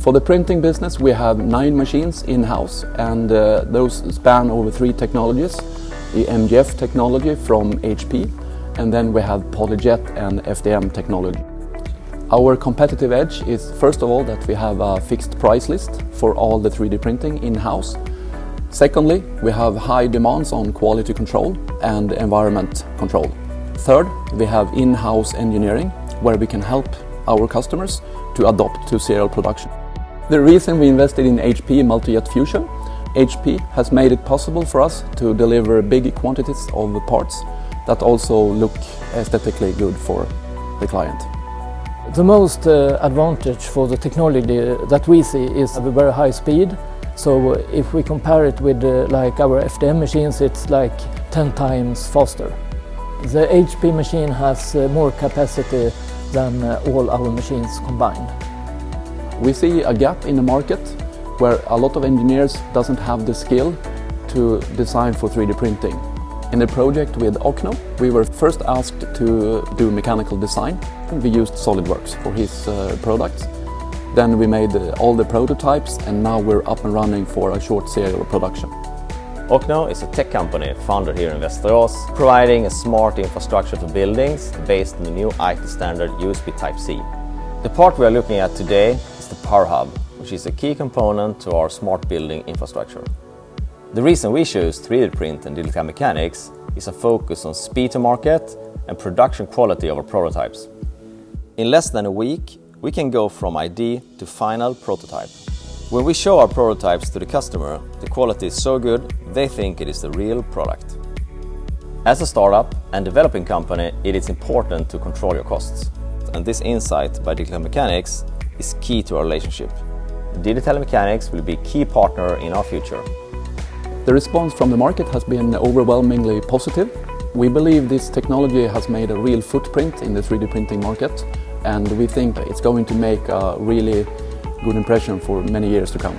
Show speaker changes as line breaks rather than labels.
For the printing business, we have 9 machines in-house, and those span over 3 technologies. The MGF technology from HP, and then we have PolyJet and FDM technology. Our competitive edge is, first of all, that we have a fixed price list for all the 3D printing in-house. Secondly, we have high demands on quality control and environment control. Third, we have in-house engineering, where we can help our customers to adopt to serial production. The reason we invested in HP Multi-Jet Fusion, HP has made it possible for us to deliver big quantities of parts that also look aesthetically good for the client.
The most advantage for the technology that we see is the very high speed. So if we compare it with like our FDM machines, it's like 10 times faster. The HP machine has more capacity than all our machines combined.
We see a gap in the market where a lot of engineers doesn't have the skill to design for 3D printing. In the project with Ocno, we were first asked to do mechanical design. We used SolidWorks for his products. Then we made all the prototypes, and now we're up and running for a short serial production.
Ocno is a tech company founded here in Västerås, providing a smart infrastructure for buildings based on the new IT standard USB Type-C. The part we are looking at today is the Power Hub, which is a key component to our smart building infrastructure. The reason we choose 3D print and digital mechanics is a focus on speed to market and production quality of our prototypes. In less than a week, we can go from idea to final prototype. When we show our prototypes to the customer, the quality is so good, they think it is the real product. As a startup and developing company, it is important to control your costs. And this insight by Digital Mechanics is key to our relationship. Digital Mechanics will be a key partner in our future.
The response from the market has been overwhelmingly positive. We believe this technology has made a real footprint in the 3D printing market, and we think it's going to make a really good impression for many years to come.